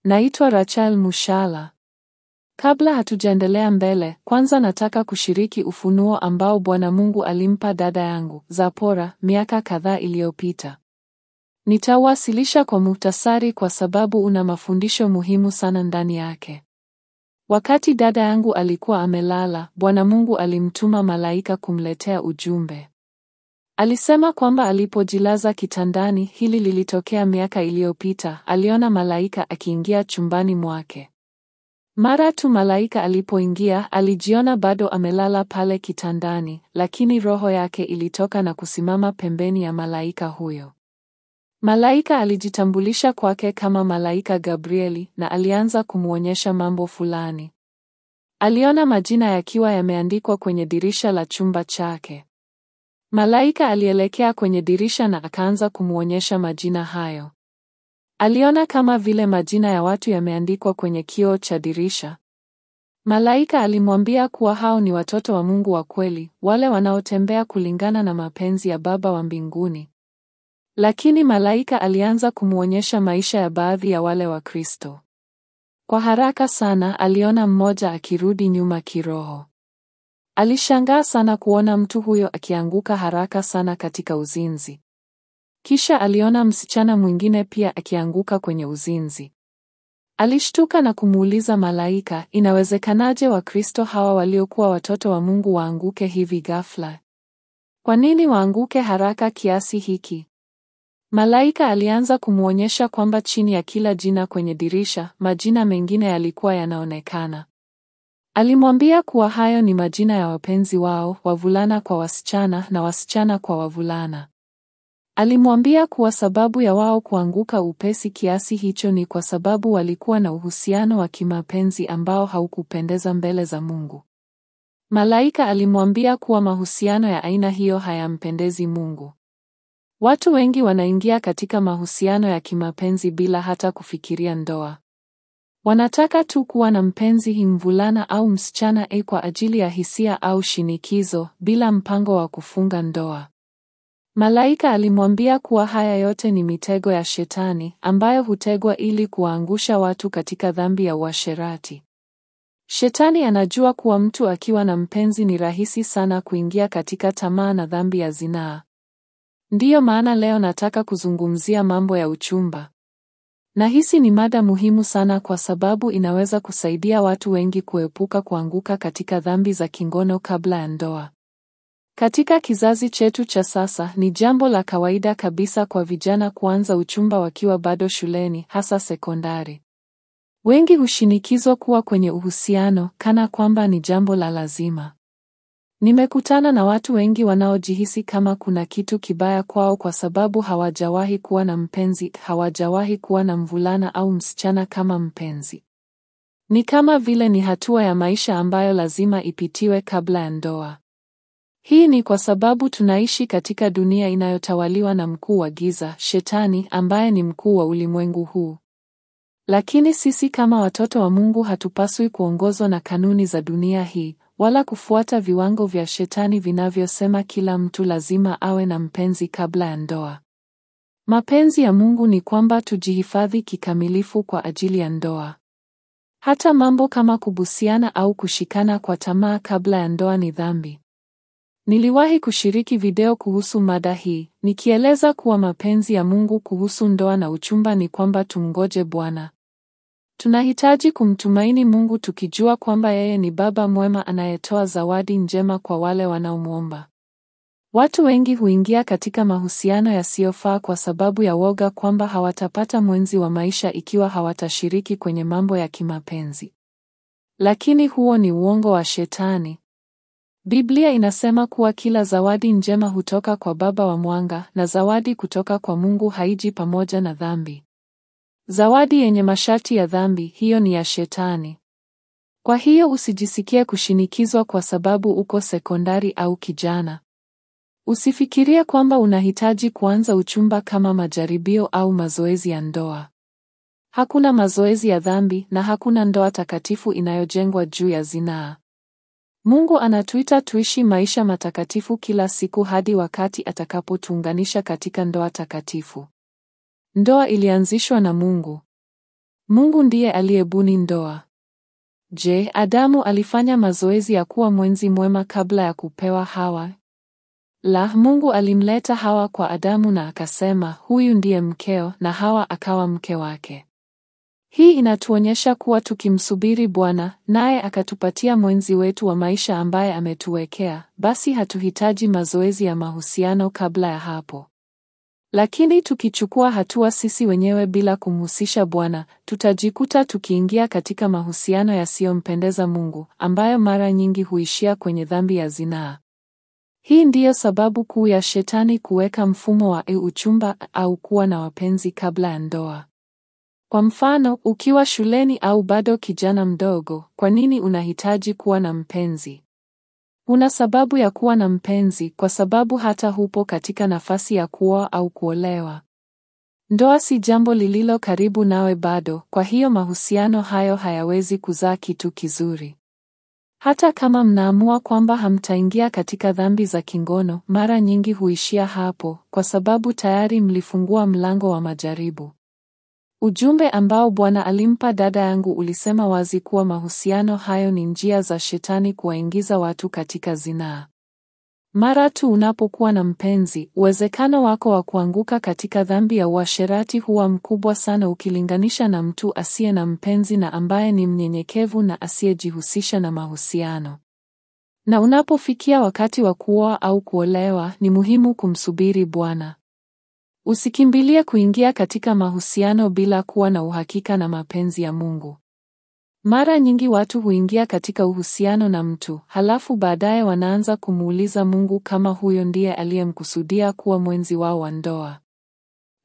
Naitwa Rachel Mushala. Kabla hatujaendelea mbele, kwanza nataka kushiriki ufunuo ambao Bwana Mungu alimpa dada yangu, Zapora, miaka kadhaa iliyopita. Nitawasilisha kwa muhtasari kwa sababu una mafundisho muhimu sana ndani yake. Wakati dada yangu alikuwa amelala, Bwana Mungu alimtuma malaika kumletea ujumbe. Alisema kwamba alipojilaza kitandani, hili lilitokea miaka iliyopita, aliona malaika akiingia chumbani mwake. Mara tu malaika alipoingia, alijiona bado amelala pale kitandani, lakini roho yake ilitoka na kusimama pembeni ya malaika huyo. Malaika alijitambulisha kwake kama Malaika Gabrieli na alianza kumwonyesha mambo fulani. Aliona majina yakiwa yameandikwa kwenye dirisha la chumba chake. Malaika alielekea kwenye dirisha na akaanza kumwonyesha majina hayo. Aliona kama vile majina ya watu yameandikwa kwenye kioo cha dirisha. Malaika alimwambia kuwa hao ni watoto wa Mungu wa kweli, wale wanaotembea kulingana na mapenzi ya Baba wa mbinguni. Lakini malaika alianza kumwonyesha maisha ya baadhi ya wale wa Kristo. Kwa haraka sana aliona mmoja akirudi nyuma kiroho. Alishangaa sana kuona mtu huyo akianguka haraka sana katika uzinzi. Kisha aliona msichana mwingine pia akianguka kwenye uzinzi. Alishtuka na kumuuliza malaika, inawezekanaje Wakristo hawa waliokuwa watoto wa Mungu waanguke hivi ghafla? Kwa nini waanguke haraka kiasi hiki? Malaika alianza kumwonyesha kwamba chini ya kila jina kwenye dirisha, majina mengine yalikuwa yanaonekana. Alimwambia kuwa hayo ni majina ya wapenzi wao, wavulana kwa wasichana na wasichana kwa wavulana. Alimwambia kuwa sababu ya wao kuanguka upesi kiasi hicho ni kwa sababu walikuwa na uhusiano wa kimapenzi ambao haukupendeza mbele za Mungu. Malaika alimwambia kuwa mahusiano ya aina hiyo hayampendezi Mungu. Watu wengi wanaingia katika mahusiano ya kimapenzi bila hata kufikiria ndoa. Wanataka tu kuwa na mpenzi mvulana au msichana kwa ajili ya hisia au shinikizo, bila mpango wa kufunga ndoa. Malaika alimwambia kuwa haya yote ni mitego ya Shetani, ambayo hutegwa ili kuwaangusha watu katika dhambi ya uasherati. Shetani anajua kuwa mtu akiwa na mpenzi ni rahisi sana kuingia katika tamaa na dhambi ya zinaa. Ndiyo maana leo nataka kuzungumzia mambo ya uchumba. Nahisi ni mada muhimu sana kwa sababu inaweza kusaidia watu wengi kuepuka kuanguka katika dhambi za kingono kabla ya ndoa. Katika kizazi chetu cha sasa, ni jambo la kawaida kabisa kwa vijana kuanza uchumba wakiwa bado shuleni, hasa sekondari. Wengi hushinikizwa kuwa kwenye uhusiano kana kwamba ni jambo la lazima. Nimekutana na watu wengi wanaojihisi kama kuna kitu kibaya kwao kwa sababu hawajawahi kuwa na mpenzi, hawajawahi kuwa na mvulana au msichana kama mpenzi. Ni kama vile ni hatua ya maisha ambayo lazima ipitiwe kabla ya ndoa. Hii ni kwa sababu tunaishi katika dunia inayotawaliwa na mkuu wa giza, Shetani, ambaye ni mkuu wa ulimwengu huu. Lakini sisi kama watoto wa Mungu hatupaswi kuongozwa na kanuni za dunia hii, wala kufuata viwango vya Shetani vinavyosema kila mtu lazima awe na mpenzi kabla ya ndoa. Mapenzi ya Mungu ni kwamba tujihifadhi kikamilifu kwa ajili ya ndoa. Hata mambo kama kubusiana au kushikana kwa tamaa kabla ya ndoa ni dhambi. Niliwahi kushiriki video kuhusu mada hii, nikieleza kuwa mapenzi ya Mungu kuhusu ndoa na uchumba ni kwamba tumngoje Bwana. Tunahitaji kumtumaini Mungu tukijua kwamba yeye ni Baba mwema anayetoa zawadi njema kwa wale wanaomwomba. Watu wengi huingia katika mahusiano yasiyofaa kwa sababu ya woga kwamba hawatapata mwenzi wa maisha ikiwa hawatashiriki kwenye mambo ya kimapenzi. Lakini huo ni uongo wa Shetani. Biblia inasema kuwa kila zawadi njema hutoka kwa Baba wa mwanga, na zawadi kutoka kwa Mungu haiji pamoja na dhambi. Zawadi yenye masharti ya dhambi, hiyo ni ya Shetani. Kwa hiyo usijisikie kushinikizwa kwa sababu uko sekondari au kijana. Usifikirie kwamba unahitaji kuanza uchumba kama majaribio au mazoezi ya ndoa. Hakuna mazoezi ya dhambi na hakuna ndoa takatifu inayojengwa juu ya zinaa. Mungu anatuita tuishi maisha matakatifu kila siku hadi wakati atakapotuunganisha katika ndoa takatifu. Ndoa ilianzishwa na Mungu. Mungu ndiye aliyebuni ndoa. Je, Adamu alifanya mazoezi ya kuwa mwenzi mwema kabla ya kupewa Hawa? La, Mungu alimleta Hawa kwa Adamu na akasema, huyu ndiye mkeo, na Hawa akawa mke wake. Hii inatuonyesha kuwa tukimsubiri Bwana, naye akatupatia mwenzi wetu wa maisha ambaye ametuwekea, basi hatuhitaji mazoezi ya mahusiano kabla ya hapo. Lakini tukichukua hatua sisi wenyewe bila kumhusisha Bwana, tutajikuta tukiingia katika mahusiano yasiyompendeza Mungu, ambayo mara nyingi huishia kwenye dhambi ya zinaa. Hii ndiyo sababu kuu ya Shetani kuweka mfumo wa uchumba au kuwa na wapenzi kabla ya ndoa. Kwa mfano, ukiwa shuleni au bado kijana mdogo, kwa nini unahitaji kuwa na mpenzi? Una sababu ya kuwa na mpenzi kwa sababu hata hupo katika nafasi ya kuoa au kuolewa. Ndoa si jambo lililo karibu nawe bado, kwa hiyo mahusiano hayo hayawezi kuzaa kitu kizuri. Hata kama mnaamua kwamba hamtaingia katika dhambi za kingono, mara nyingi huishia hapo, kwa sababu tayari mlifungua mlango wa majaribu. Ujumbe ambao Bwana alimpa dada yangu ulisema wazi kuwa mahusiano hayo ni njia za Shetani kuwaingiza watu katika zinaa. Mara tu unapokuwa na mpenzi, uwezekano wako wa kuanguka katika dhambi ya uasherati huwa mkubwa sana ukilinganisha na mtu asiye na mpenzi na ambaye ni mnyenyekevu na asiyejihusisha na mahusiano. Na unapofikia wakati wa kuoa au kuolewa, ni muhimu kumsubiri Bwana. Usikimbilie kuingia katika mahusiano bila kuwa na uhakika na mapenzi ya Mungu. Mara nyingi watu huingia katika uhusiano na mtu, halafu baadaye wanaanza kumuuliza Mungu kama huyo ndiye aliyemkusudia kuwa mwenzi wao wa ndoa.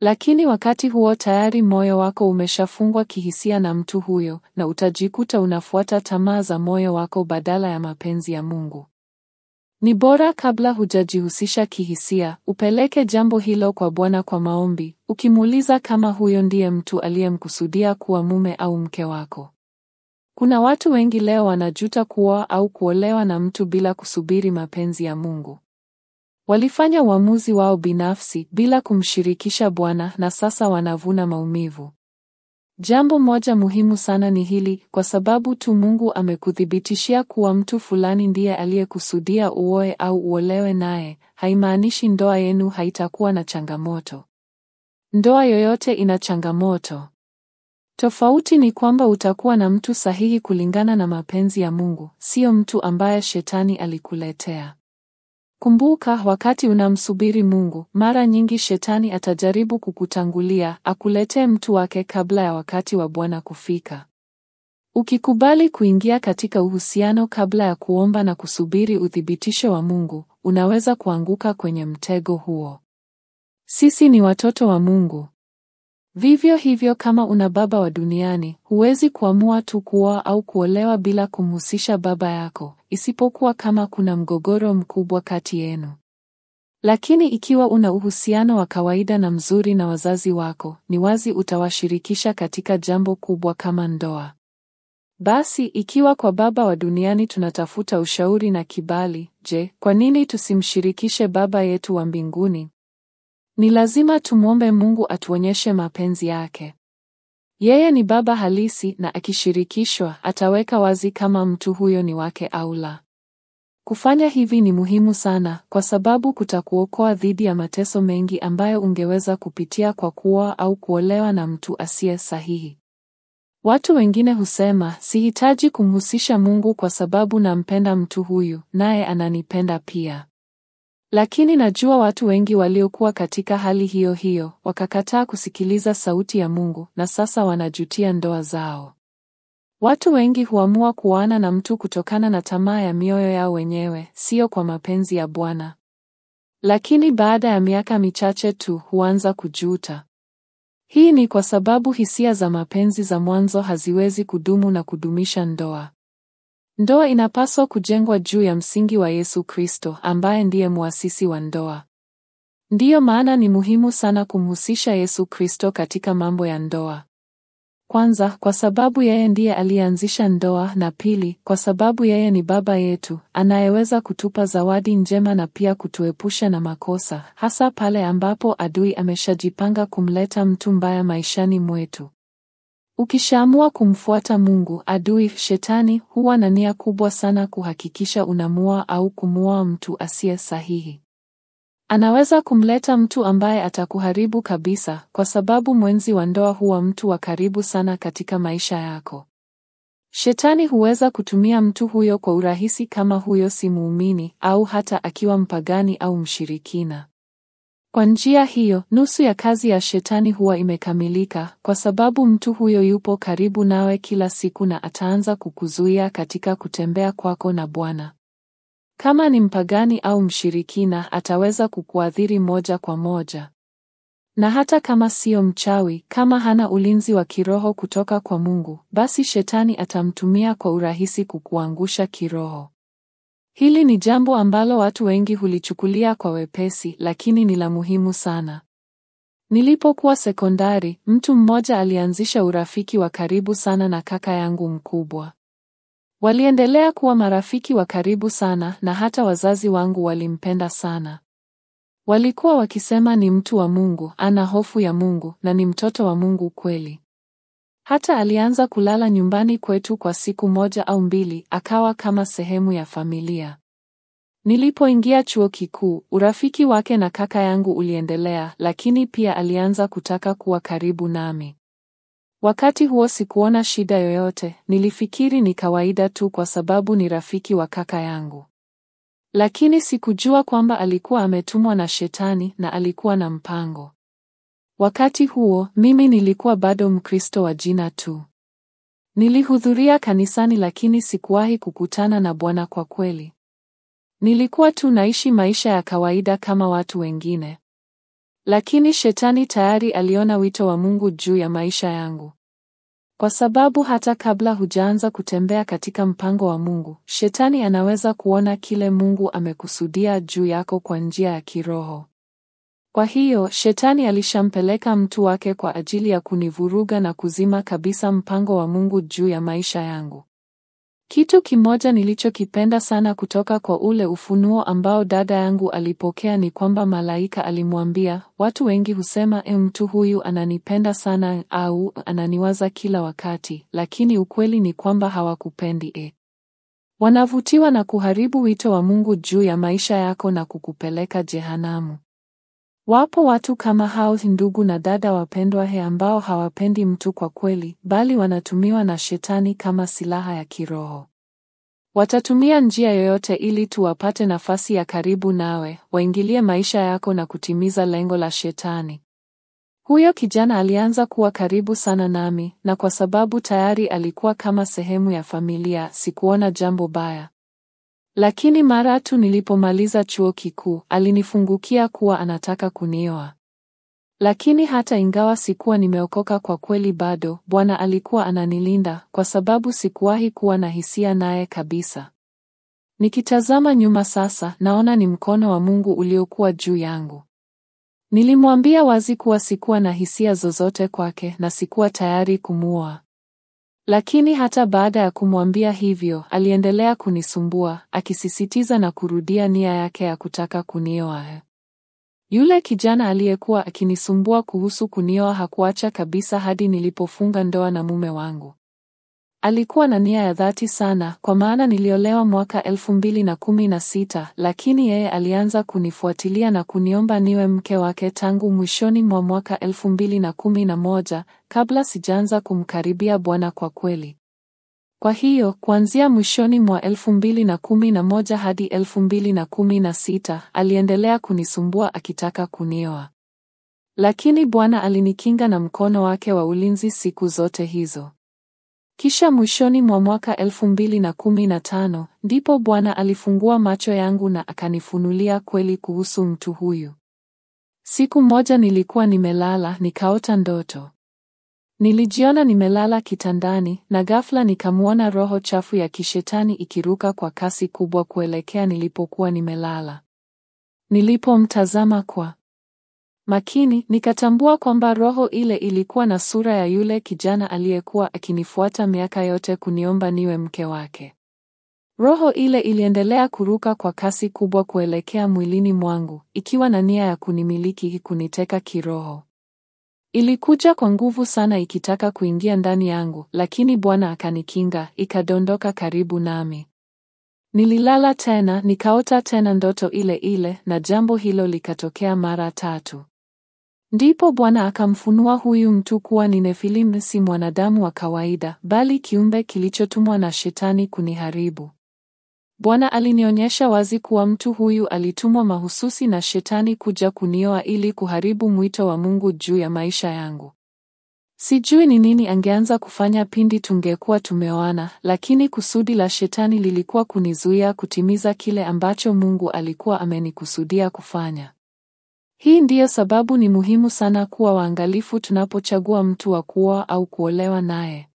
Lakini wakati huo tayari moyo wako umeshafungwa kihisia na mtu huyo, na utajikuta unafuata tamaa za moyo wako badala ya mapenzi ya Mungu. Ni bora kabla hujajihusisha kihisia, upeleke jambo hilo kwa Bwana kwa maombi, ukimuuliza kama huyo ndiye mtu aliyemkusudia kuwa mume au mke wako. Kuna watu wengi leo wanajuta kuoa au kuolewa na mtu bila kusubiri mapenzi ya Mungu. Walifanya uamuzi wao binafsi bila kumshirikisha Bwana na sasa wanavuna maumivu. Jambo moja muhimu sana ni hili, kwa sababu tu Mungu amekuthibitishia kuwa mtu fulani ndiye aliyekusudia uoe au uolewe naye, haimaanishi ndoa yenu haitakuwa na changamoto. Ndoa yoyote ina changamoto. Tofauti ni kwamba utakuwa na mtu sahihi kulingana na mapenzi ya Mungu, sio mtu ambaye Shetani alikuletea. Kumbuka, wakati unamsubiri Mungu, mara nyingi Shetani atajaribu kukutangulia, akuletee mtu wake kabla ya wakati wa Bwana kufika. Ukikubali kuingia katika uhusiano kabla ya kuomba na kusubiri uthibitisho wa Mungu, unaweza kuanguka kwenye mtego huo. Sisi ni watoto wa Mungu. Vivyo hivyo, kama una baba wa duniani, huwezi kuamua tu kuoa au kuolewa bila kumhusisha baba yako, isipokuwa kama kuna mgogoro mkubwa kati yenu. Lakini ikiwa una uhusiano wa kawaida na mzuri na wazazi wako, ni wazi utawashirikisha katika jambo kubwa kama ndoa. Basi, ikiwa kwa baba wa duniani tunatafuta ushauri na kibali, je, kwa nini tusimshirikishe Baba yetu wa mbinguni? Ni lazima tumwombe Mungu atuonyeshe mapenzi yake. Yeye ni Baba halisi na akishirikishwa, ataweka wazi kama mtu huyo ni wake au la. Kufanya hivi ni muhimu sana, kwa sababu kutakuokoa dhidi ya mateso mengi ambayo ungeweza kupitia kwa kuoa au kuolewa na mtu asiye sahihi. Watu wengine husema, sihitaji kumhusisha Mungu kwa sababu nampenda mtu huyu, naye ananipenda pia. Lakini najua watu wengi waliokuwa katika hali hiyo hiyo, wakakataa kusikiliza sauti ya Mungu, na sasa wanajutia ndoa zao. Watu wengi huamua kuoana na mtu kutokana na tamaa ya mioyo yao wenyewe, sio kwa mapenzi ya Bwana. Lakini baada ya miaka michache tu huanza kujuta. Hii ni kwa sababu hisia za mapenzi za mwanzo haziwezi kudumu na kudumisha ndoa. Ndoa inapaswa kujengwa juu ya msingi wa Yesu Kristo, ambaye ndiye muasisi wa ndoa. Ndiyo maana ni muhimu sana kumhusisha Yesu Kristo katika mambo ya ndoa. Kwanza, kwa sababu yeye ndiye alianzisha ndoa, na pili, kwa sababu yeye ni Baba yetu, anayeweza kutupa zawadi njema na pia kutuepusha na makosa, hasa pale ambapo adui ameshajipanga kumleta mtu mbaya maishani mwetu. Ukishaamua kumfuata Mungu, adui Shetani huwa na nia kubwa sana kuhakikisha unamua au kumuoa mtu asiye sahihi. Anaweza kumleta mtu ambaye atakuharibu kabisa, kwa sababu mwenzi wa ndoa huwa mtu wa karibu sana katika maisha yako. Shetani huweza kutumia mtu huyo kwa urahisi kama huyo si muumini au hata akiwa mpagani au mshirikina. Kwa njia hiyo, nusu ya kazi ya Shetani huwa imekamilika, kwa sababu mtu huyo yupo karibu nawe kila siku na ataanza kukuzuia katika kutembea kwako na Bwana. Kama ni mpagani au mshirikina, ataweza kukuathiri moja kwa moja. Na hata kama sio mchawi, kama hana ulinzi wa kiroho kutoka kwa Mungu, basi Shetani atamtumia kwa urahisi kukuangusha kiroho. Hili ni jambo ambalo watu wengi hulichukulia kwa wepesi, lakini ni la muhimu sana. Nilipokuwa sekondari, mtu mmoja alianzisha urafiki wa karibu sana na kaka yangu mkubwa. Waliendelea kuwa marafiki wa karibu sana na hata wazazi wangu walimpenda sana. Walikuwa wakisema ni mtu wa Mungu, ana hofu ya Mungu na ni mtoto wa Mungu kweli. Hata alianza kulala nyumbani kwetu kwa siku moja au mbili, akawa kama sehemu ya familia. Nilipoingia chuo kikuu, urafiki wake na kaka yangu uliendelea, lakini pia alianza kutaka kuwa karibu nami. Wakati huo sikuona shida yoyote, nilifikiri ni kawaida tu kwa sababu ni rafiki wa kaka yangu. Lakini sikujua kwamba alikuwa ametumwa na Shetani na alikuwa na mpango. Wakati huo, mimi nilikuwa bado Mkristo wa jina tu. Nilihudhuria kanisani lakini sikuwahi kukutana na Bwana kwa kweli. Nilikuwa tu naishi maisha ya kawaida kama watu wengine. Lakini Shetani tayari aliona wito wa Mungu juu ya maisha yangu. Kwa sababu hata kabla hujaanza kutembea katika mpango wa Mungu, Shetani anaweza kuona kile Mungu amekusudia juu yako kwa njia ya kiroho. Kwa hiyo, Shetani alishampeleka mtu wake kwa ajili ya kunivuruga na kuzima kabisa mpango wa Mungu juu ya maisha yangu. Kitu kimoja nilichokipenda sana kutoka kwa ule ufunuo ambao dada yangu alipokea ni kwamba malaika alimwambia, watu wengi husema mtu huyu ananipenda sana au ananiwaza kila wakati, lakini ukweli ni kwamba hawakupendi. Wanavutiwa na kuharibu wito wa Mungu juu ya maisha yako na kukupeleka jehanamu. Wapo watu kama hao, ndugu na dada wapendwa, ambao hawapendi mtu kwa kweli, bali wanatumiwa na Shetani kama silaha ya kiroho. Watatumia njia yoyote ili tu wapate nafasi ya karibu nawe, waingilie maisha yako na kutimiza lengo la Shetani. Huyo kijana alianza kuwa karibu sana nami, na kwa sababu tayari alikuwa kama sehemu ya familia, sikuona jambo baya. Lakini mara tu nilipomaliza chuo kikuu, alinifungukia kuwa anataka kunioa. Lakini hata ingawa sikuwa nimeokoka kwa kweli bado, Bwana alikuwa ananilinda kwa sababu sikuwahi kuwa na hisia naye kabisa. Nikitazama nyuma sasa, naona ni mkono wa Mungu uliokuwa juu yangu. Nilimwambia wazi kuwa sikuwa na hisia zozote kwake na sikuwa tayari kumuoa. Lakini hata baada ya kumwambia hivyo, aliendelea kunisumbua, akisisitiza na kurudia nia yake ya kutaka kunioa. Yule kijana aliyekuwa akinisumbua kuhusu kunioa hakuacha kabisa hadi nilipofunga ndoa na mume wangu. Alikuwa na nia ya dhati sana, kwa maana niliolewa mwaka 2016, lakini yeye alianza kunifuatilia na kuniomba niwe mke wake tangu mwishoni mwa mwaka 2011, kabla sijaanza kumkaribia Bwana kwa kweli. Kwa hiyo, kuanzia mwishoni mwa 2011 hadi 2016, aliendelea kunisumbua akitaka kunioa. Lakini Bwana alinikinga na mkono wake wa ulinzi siku zote hizo. Kisha mwishoni mwa mwaka 2015, ndipo Bwana alifungua macho yangu na akanifunulia kweli kuhusu mtu huyu. Siku moja nilikuwa nimelala, nikaota ndoto. Nilijiona nimelala kitandani, na ghafla nikamwona roho chafu ya kishetani ikiruka kwa kasi kubwa kuelekea nilipokuwa nimelala. Nilipomtazama kwa makini, nikatambua kwamba roho ile ilikuwa na sura ya yule kijana aliyekuwa akinifuata miaka yote kuniomba niwe mke wake. Roho ile iliendelea kuruka kwa kasi kubwa kuelekea mwilini mwangu, ikiwa na nia ya kunimiliki, kuniteka kiroho. Ilikuja kwa nguvu sana ikitaka kuingia ndani yangu, lakini Bwana akanikinga, ikadondoka karibu nami. Nililala tena, nikaota tena ndoto ile ile, na jambo hilo likatokea mara 3. Ndipo Bwana akamfunua huyu mtu kuwa ni Nefilim, si mwanadamu wa kawaida, bali kiumbe kilichotumwa na Shetani kuniharibu. Bwana alinionyesha wazi kuwa mtu huyu alitumwa mahususi na Shetani kuja kunioa ili kuharibu mwito wa Mungu juu ya maisha yangu. Sijui ni nini angeanza kufanya pindi tungekuwa tumeoana, lakini kusudi la Shetani lilikuwa kunizuia kutimiza kile ambacho Mungu alikuwa amenikusudia kufanya. Hii ndiyo sababu ni muhimu sana kuwa waangalifu tunapochagua mtu wa kuoa au kuolewa naye.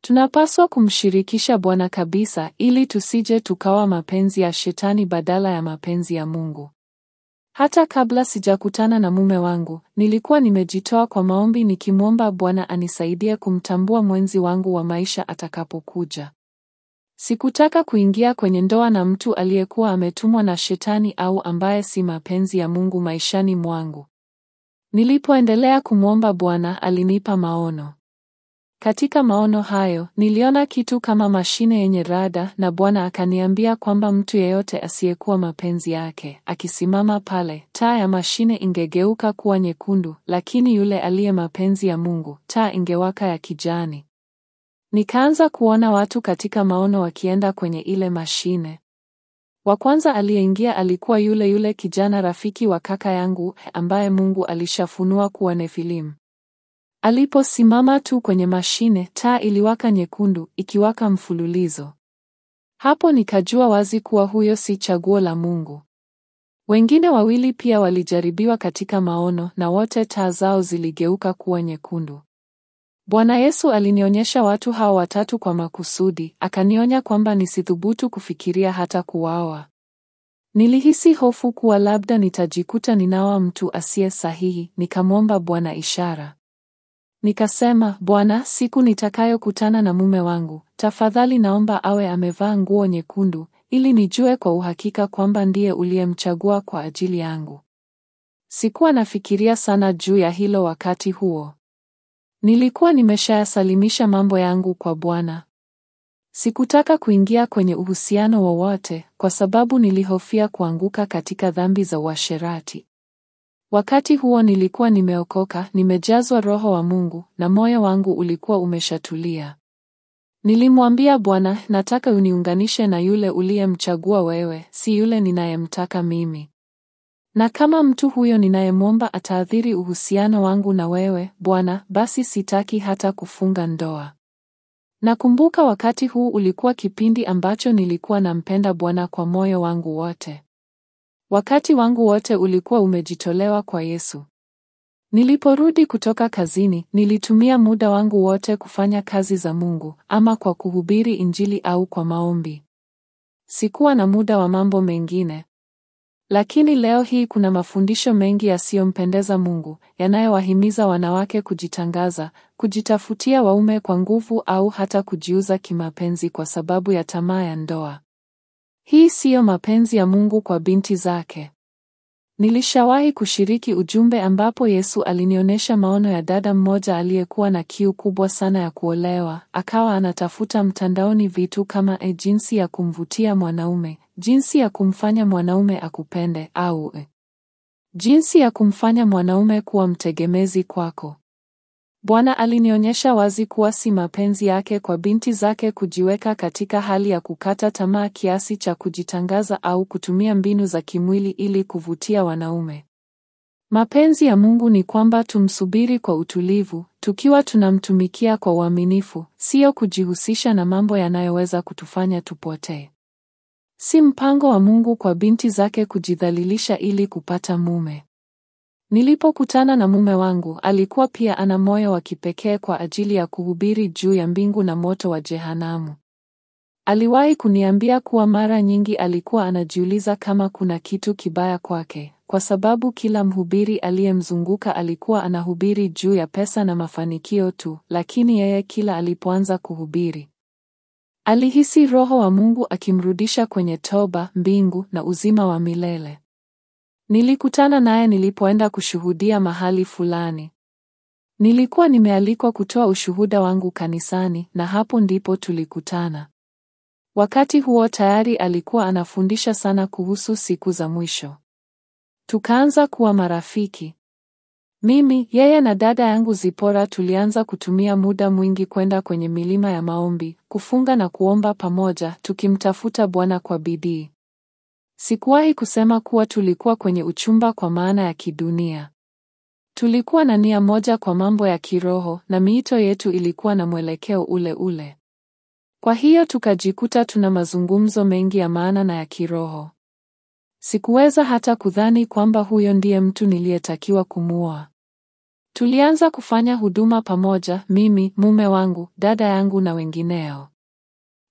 Tunapaswa kumshirikisha Bwana kabisa ili tusije tukawa mapenzi ya Shetani badala ya mapenzi ya Mungu. Hata kabla sijakutana na mume wangu, nilikuwa nimejitoa kwa maombi nikimwomba Bwana anisaidie kumtambua mwenzi wangu wa maisha atakapokuja. Sikutaka kuingia kwenye ndoa na mtu aliyekuwa ametumwa na Shetani au ambaye si mapenzi ya Mungu maishani mwangu. Nilipoendelea kumwomba Bwana, alinipa maono. Katika maono hayo, niliona kitu kama mashine yenye rada, na Bwana akaniambia kwamba mtu yeyote asiyekuwa mapenzi yake akisimama pale, taa ya mashine ingegeuka kuwa nyekundu, lakini yule aliye mapenzi ya Mungu, taa ingewaka ya kijani. Nikaanza kuona watu katika maono wakienda kwenye ile mashine. Wa kwanza aliyeingia alikuwa yule kijana rafiki wa kaka yangu ambaye Mungu alishafunua kuwa Nefilim. Aliposimama tu kwenye mashine, taa iliwaka nyekundu, ikiwaka mfululizo. Hapo nikajua wazi kuwa huyo si chaguo la Mungu. Wengine 2 pia walijaribiwa katika maono, na wote taa zao ziligeuka kuwa nyekundu. Bwana Yesu alinionyesha watu hao 3 kwa makusudi, akanionya kwamba nisithubutu kufikiria hata kuwaoa. Nilihisi hofu kuwa labda nitajikuta ninaoa mtu asiye sahihi, nikamwomba Bwana ishara. Nikasema, Bwana, siku nitakayokutana na mume wangu, tafadhali naomba awe amevaa nguo nyekundu, ili nijue kwa uhakika kwamba ndiye uliyemchagua kwa ajili yangu. Sikuwa nafikiria sana juu ya hilo wakati huo. Nilikuwa nimeshayasalimisha mambo yangu kwa Bwana. Sikutaka kuingia kwenye uhusiano wowote kwa sababu nilihofia kuanguka katika dhambi za uasherati. Wakati huo nilikuwa nimeokoka, nimejazwa Roho wa Mungu, na moyo wangu ulikuwa umeshatulia. Nilimwambia Bwana, nataka uniunganishe na yule uliyemchagua wewe, si yule ninayemtaka mimi. Na kama mtu huyo ninayemwomba ataathiri uhusiano wangu na wewe, Bwana, basi sitaki hata kufunga ndoa. Nakumbuka wakati huu ulikuwa kipindi ambacho nilikuwa nampenda Bwana kwa moyo wangu wote. Wakati wangu wote ulikuwa umejitolewa kwa Yesu. Niliporudi kutoka kazini, nilitumia muda wangu wote kufanya kazi za Mungu, ama kwa kuhubiri Injili au kwa maombi. Sikuwa na muda wa mambo mengine. Lakini leo hii kuna mafundisho mengi yasiyompendeza Mungu, yanayowahimiza wanawake kujitangaza, kujitafutia waume kwa nguvu au hata kujiuza kimapenzi kwa sababu ya tamaa ya ndoa. Hii siyo mapenzi ya Mungu kwa binti zake. Nilishawahi kushiriki ujumbe ambapo Yesu alinionyesha maono ya dada mmoja aliyekuwa na kiu kubwa sana ya kuolewa, akawa anatafuta mtandaoni vitu kama jinsi ya kumvutia mwanaume, jinsi ya kumfanya mwanaume akupende, au jinsi ya kumfanya mwanaume kuwa mtegemezi kwako. Bwana alinionyesha wazi kuwa si mapenzi yake kwa binti zake kujiweka katika hali ya kukata tamaa kiasi cha kujitangaza au kutumia mbinu za kimwili ili kuvutia wanaume. Mapenzi ya Mungu ni kwamba tumsubiri kwa utulivu, tukiwa tunamtumikia kwa uaminifu, sio kujihusisha na mambo yanayoweza kutufanya tupotee. Si mpango wa Mungu kwa binti zake kujidhalilisha ili kupata mume. Nilipokutana na mume wangu, alikuwa pia ana moyo wa kipekee kwa ajili ya kuhubiri juu ya mbingu na moto wa jehanamu. Aliwahi kuniambia kuwa mara nyingi alikuwa anajiuliza kama kuna kitu kibaya kwake, kwa sababu kila mhubiri aliyemzunguka alikuwa anahubiri juu ya pesa na mafanikio tu, lakini yeye kila alipoanza kuhubiri, alihisi Roho wa Mungu akimrudisha kwenye toba, mbingu na uzima wa milele. Nilikutana naye nilipoenda kushuhudia mahali fulani. Nilikuwa nimealikwa kutoa ushuhuda wangu kanisani na hapo ndipo tulikutana. Wakati huo tayari alikuwa anafundisha sana kuhusu siku za mwisho. Tukaanza kuwa marafiki. Mimi, yeye na dada yangu Zipora tulianza kutumia muda mwingi kwenda kwenye milima ya maombi, kufunga na kuomba pamoja, tukimtafuta Bwana kwa bidii. Sikuwahi kusema kuwa tulikuwa kwenye uchumba kwa maana ya kidunia. Tulikuwa na nia moja kwa mambo ya kiroho na miito yetu ilikuwa na mwelekeo ule ule. Kwa hiyo tukajikuta tuna mazungumzo mengi ya maana na ya kiroho. Sikuweza hata kudhani kwamba huyo ndiye mtu niliyetakiwa kumuoa. Tulianza kufanya huduma pamoja, mimi, mume wangu, dada yangu na wengineo.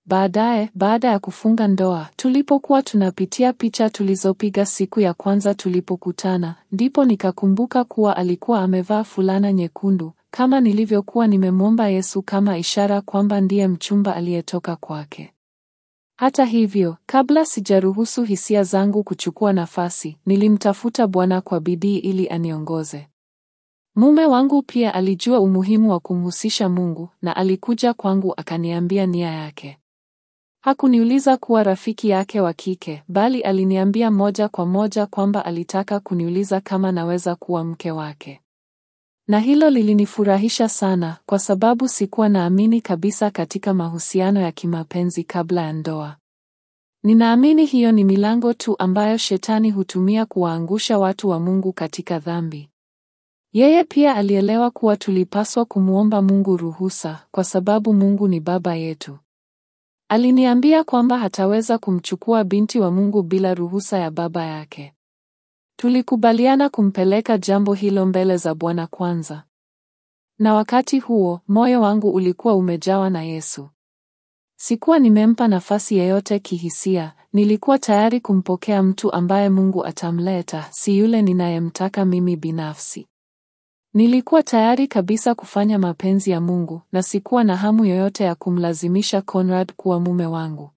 Baadaye, baada ya kufunga ndoa, tulipokuwa tunapitia picha tulizopiga siku ya kwanza tulipokutana, ndipo nikakumbuka kuwa alikuwa amevaa fulana nyekundu, kama nilivyokuwa nimemwomba Yesu kama ishara kwamba ndiye mchumba aliyetoka kwake. Hata hivyo, kabla sijaruhusu hisia zangu kuchukua nafasi, nilimtafuta Bwana kwa bidii ili aniongoze. Mume wangu pia alijua umuhimu wa kumhusisha Mungu na alikuja kwangu akaniambia nia yake. Hakuniuliza kuwa rafiki yake wa kike, bali aliniambia moja kwa moja kwamba alitaka kuniuliza kama naweza kuwa mke wake. Na hilo lilinifurahisha sana kwa sababu sikuwa naamini kabisa katika mahusiano ya kimapenzi kabla ya ndoa. Ninaamini hiyo ni milango tu ambayo shetani hutumia kuwaangusha watu wa Mungu katika dhambi. Yeye pia alielewa kuwa tulipaswa kumuomba Mungu ruhusa kwa sababu Mungu ni baba yetu. Aliniambia kwamba hataweza kumchukua binti wa Mungu bila ruhusa ya baba yake. Tulikubaliana kumpeleka jambo hilo mbele za Bwana kwanza. Na wakati huo, moyo wangu ulikuwa umejawa na Yesu. Sikuwa nimempa nafasi yeyote kihisia, nilikuwa tayari kumpokea mtu ambaye Mungu atamleta, si yule ninayemtaka mimi binafsi. Nilikuwa tayari kabisa kufanya mapenzi ya Mungu na sikuwa na hamu yoyote ya kumlazimisha Conrad kuwa mume wangu.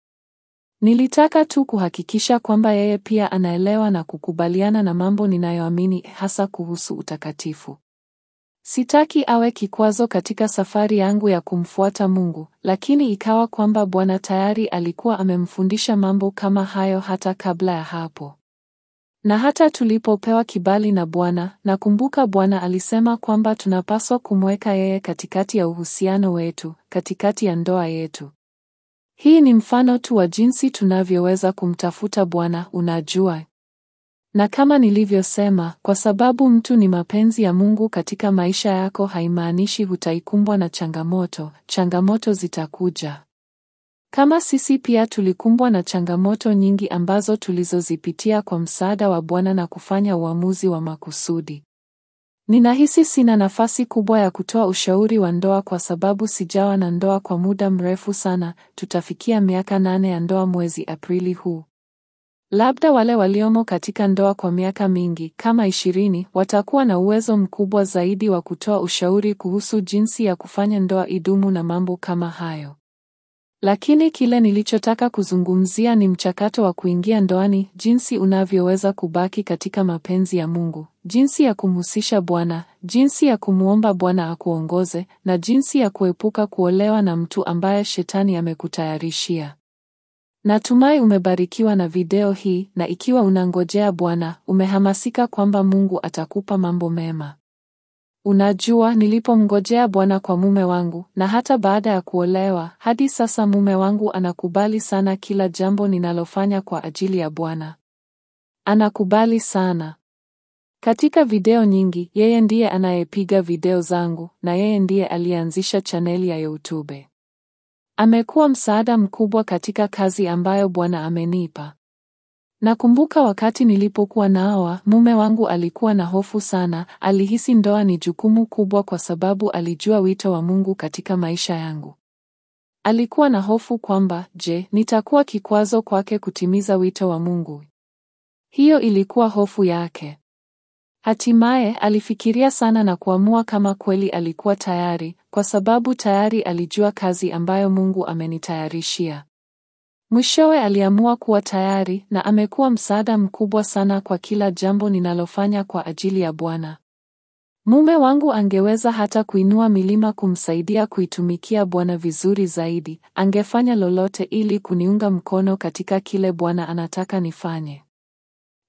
Nilitaka tu kuhakikisha kwamba yeye pia anaelewa na kukubaliana na mambo ninayoamini hasa kuhusu utakatifu. Sitaki awe kikwazo katika safari yangu ya kumfuata Mungu, lakini ikawa kwamba Bwana tayari alikuwa amemfundisha mambo kama hayo hata kabla ya hapo. Na hata tulipopewa kibali na Bwana, nakumbuka Bwana alisema kwamba tunapaswa kumweka yeye katikati ya uhusiano wetu, katikati ya ndoa yetu. Hii ni mfano tu wa jinsi tunavyoweza kumtafuta Bwana, unajua. Na kama nilivyosema, kwa sababu mtu ni mapenzi ya Mungu katika maisha yako haimaanishi hutaikumbwa na changamoto, changamoto zitakuja. Kama sisi pia tulikumbwa na changamoto nyingi ambazo tulizozipitia kwa msaada wa Bwana na kufanya uamuzi wa makusudi. Ninahisi sina nafasi kubwa ya kutoa ushauri wa ndoa kwa sababu sijawa na ndoa kwa muda mrefu sana, tutafikia miaka 8 ya ndoa mwezi Aprili huu. Labda wale waliomo katika ndoa kwa miaka mingi, kama 20, watakuwa na uwezo mkubwa zaidi wa kutoa ushauri kuhusu jinsi ya kufanya ndoa idumu na mambo kama hayo. Lakini kile nilichotaka kuzungumzia ni mchakato wa kuingia ndoani, jinsi unavyoweza kubaki katika mapenzi ya Mungu, jinsi ya kumhusisha Bwana, jinsi ya kumuomba Bwana akuongoze, na jinsi ya kuepuka kuolewa na mtu ambaye shetani amekutayarishia. Natumai umebarikiwa na video hii, na ikiwa unangojea Bwana, umehamasika kwamba Mungu atakupa mambo mema. Unajua, nilipomngojea Bwana kwa mume wangu, na hata baada ya kuolewa, hadi sasa mume wangu anakubali sana kila jambo ninalofanya kwa ajili ya Bwana. Anakubali sana. Katika video nyingi, yeye ndiye anayepiga video zangu, na yeye ndiye alianzisha chaneli ya YouTube. Amekuwa msaada mkubwa katika kazi ambayo Bwana amenipa. Nakumbuka wakati nilipokuwa naoa, mume wangu alikuwa na hofu sana, alihisi ndoa ni jukumu kubwa kwa sababu alijua wito wa Mungu katika maisha yangu. Alikuwa na hofu kwamba, je, nitakuwa kikwazo kwake kutimiza wito wa Mungu? Hiyo ilikuwa hofu yake. Hatimaye, alifikiria sana na kuamua kama kweli alikuwa tayari, kwa sababu tayari alijua kazi ambayo Mungu amenitayarishia. Mwishowe aliamua kuwa tayari na amekuwa msaada mkubwa sana kwa kila jambo ninalofanya kwa ajili ya Bwana. Mume wangu angeweza hata kuinua milima kumsaidia kuitumikia Bwana vizuri zaidi, angefanya lolote ili kuniunga mkono katika kile Bwana anataka nifanye.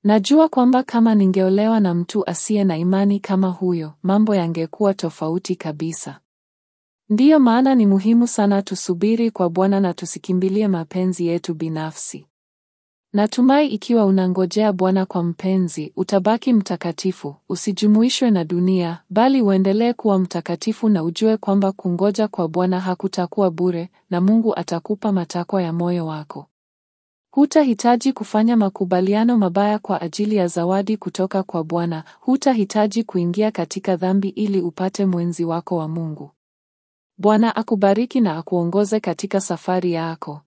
Najua kwamba kama ningeolewa na mtu asiye na imani kama huyo, mambo yangekuwa tofauti kabisa. Ndiyo maana ni muhimu sana tusubiri kwa Bwana na tusikimbilie mapenzi yetu binafsi. Natumai ikiwa unangojea Bwana kwa mpenzi, utabaki mtakatifu, usijumuishwe na dunia, bali uendelee kuwa mtakatifu na ujue kwamba kungoja kwa Bwana hakutakuwa bure, na Mungu atakupa matakwa ya moyo wako. Hutahitaji kufanya makubaliano mabaya kwa ajili ya zawadi kutoka kwa Bwana, hutahitaji kuingia katika dhambi ili upate mwenzi wako wa Mungu. Bwana akubariki na akuongoze katika safari yako.